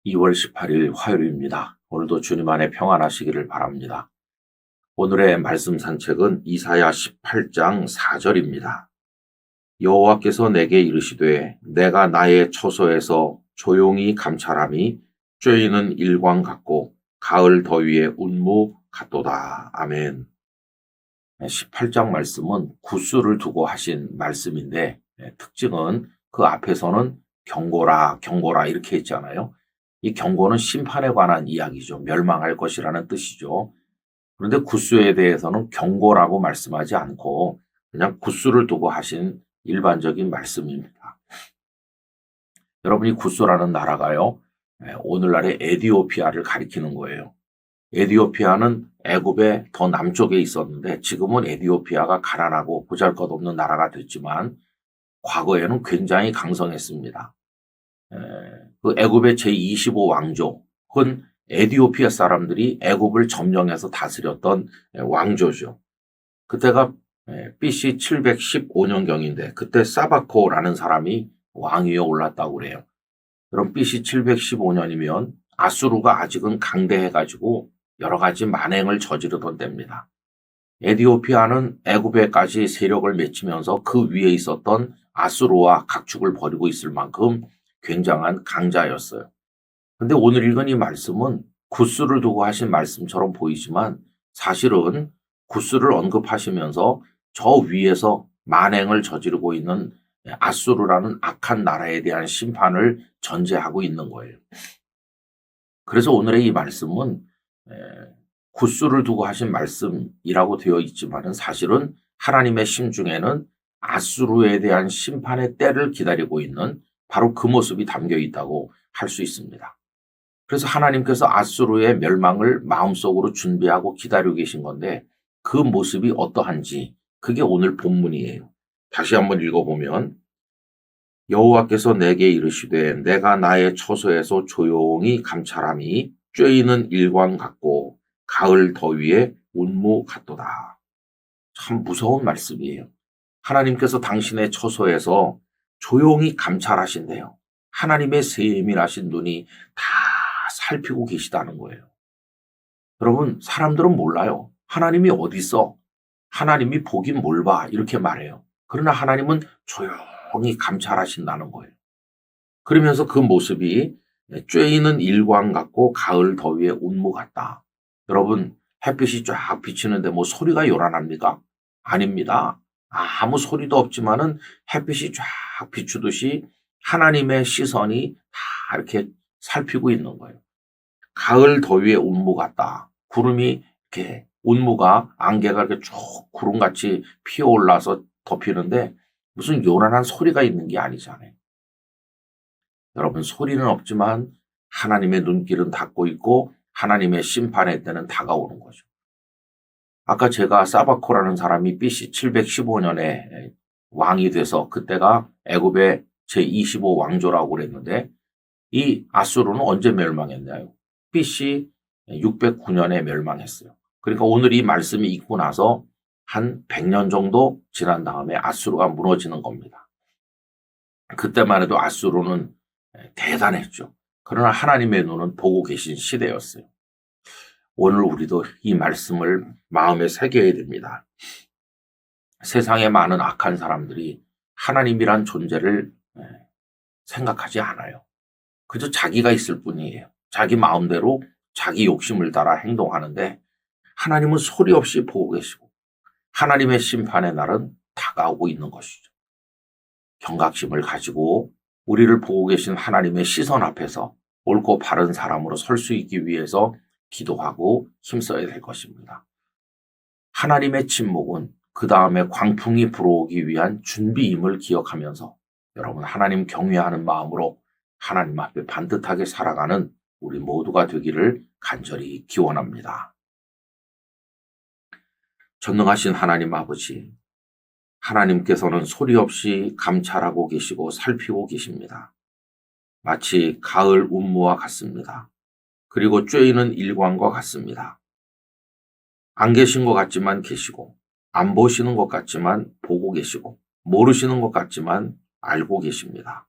2월 18일 화요일입니다. 오늘도 주님 안에 평안하시기를 바랍니다. 오늘의 말씀 산책은 이사야 18장 4절입니다. 여호와께서 내게 이르시되 내가 나의 처소에서 조용히 감찰함이 쬐이는 일광 같고 가을 더위의 운무 같도다. 아멘. 18장 말씀은 구수를 두고 하신 말씀인데 특징은 그 앞에서는 경고라 경고라 이렇게 했잖아요. 이 경고는 심판에 관한 이야기죠. 멸망할 것이라는 뜻이죠. 그런데 구수에 대해서는 경고라고 말씀하지 않고 그냥 구수를 두고 하신 일반적인 말씀입니다. 여러분이 구수라는 나라가요. 오늘날의 에디오피아를 가리키는 거예요. 에디오피아는 애굽의 더 남쪽에 있었는데 지금은 에디오피아가 가난하고 보잘것없는 나라가 됐지만 과거에는 굉장히 강성했습니다. 그 애굽의 제25왕족은 에디오피아 사람들이 애굽을 점령해서 다스렸던 왕조죠. 그때가 BC 715년경인데 그때 사바코라는 사람이 왕위에 올랐다고 그래요. 그럼 BC 715년이면 아수르가 아직은 강대해가지고 여러 가지 만행을 저지르던 때입니다. 에디오피아는 애굽에까지 세력을 맺히면서 그 위에 있었던 아수르와 각축을 벌이고 있을 만큼 굉장한 강자였어요. 근데 오늘 읽은 이 말씀은 구스를 두고 하신 말씀처럼 보이지만 사실은 구스를 언급하시면서 저 위에서 만행을 저지르고 있는 아수르라는 악한 나라에 대한 심판을 전제하고 있는 거예요. 그래서 오늘의 이 말씀은 구스를 두고 하신 말씀이라고 되어 있지만은 사실은 하나님의 심중에는 아수르에 대한 심판의 때를 기다리고 있는 바로 그 모습이 담겨 있다고 할 수 있습니다. 그래서 하나님께서 아수르의 멸망을 마음속으로 준비하고 기다리고 계신 건데 그 모습이 어떠한지 그게 오늘 본문이에요. 다시 한번 읽어보면 여호와께서 내게 이르시되 내가 나의 처소에서 조용히 감찰함이 쬐이는 일광 같고 가을 더위의 운무 같도다. 참 무서운 말씀이에요. 하나님께서 당신의 처소에서 조용히 감찰하신대요. 하나님의 세밀하신 눈이 다 살피고 계시다는 거예요. 여러분, 사람들은 몰라요. 하나님이 어디 있어? 하나님이 보긴 뭘 봐? 이렇게 말해요. 그러나 하나님은 조용히 감찰하신다는 거예요. 그러면서 그 모습이 쬐이는 일광 같고 가을 더위의 운무 같다. 여러분, 햇빛이 쫙 비치는데 뭐 소리가 요란합니까? 아닙니다. 아무 소리도 없지만은 햇빛이 쫙 비추듯이 하나님의 시선이 다 이렇게 살피고 있는 거예요. 가을 더위의 운무 같다. 구름이 이렇게 운무가 안개가 이렇게 쭉 구름같이 피어올라서 덮이는데 무슨 요란한 소리가 있는 게 아니잖아요. 여러분 소리는 없지만 하나님의 눈길은 닫고 있고 하나님의 심판의 때는 다가오는 거죠. 아까 제가 사바코라는 사람이 BC 715년에 왕이 돼서 그때가 애굽의 제25왕조라고 그랬는데 이 아수르는 언제 멸망했나요? BC 609년에 멸망했어요. 그러니까 오늘 이 말씀이 있고 나서 한 100년 정도 지난 다음에 아수르가 무너지는 겁니다. 그때만 해도 아수르는 대단했죠. 그러나 하나님의 눈은 보고 계신 시대였어요. 오늘 우리도 이 말씀을 마음에 새겨야 됩니다. 세상에 많은 악한 사람들이 하나님이란 존재를 생각하지 않아요. 그저 자기가 있을 뿐이에요. 자기 마음대로 자기 욕심을 따라 행동하는데 하나님은 소리 없이 보고 계시고 하나님의 심판의 날은 다가오고 있는 것이죠. 경각심을 가지고 우리를 보고 계신 하나님의 시선 앞에서 옳고 바른 사람으로 설 수 있기 위해서 기도하고 힘써야 될 것입니다. 하나님의 침묵은 그 다음에 광풍이 불어오기 위한 준비임을 기억하면서 여러분 하나님 경외하는 마음으로 하나님 앞에 반듯하게 살아가는 우리 모두가 되기를 간절히 기원합니다. 전능하신 하나님 아버지, 하나님께서는 소리 없이 감찰하고 계시고 살피고 계십니다. 마치 가을 운무와 같습니다. 그리고 쬐이는 일광과 같습니다. 안 계신 것 같지만 계시고, 안 보시는 것 같지만 보고 계시고, 모르시는 것 같지만 알고 계십니다.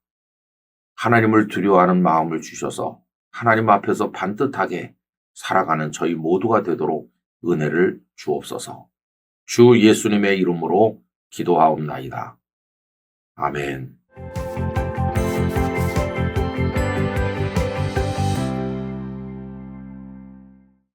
하나님을 두려워하는 마음을 주셔서 하나님 앞에서 반듯하게 살아가는 저희 모두가 되도록 은혜를 주옵소서. 주 예수님의 이름으로 기도하옵나이다. 아멘.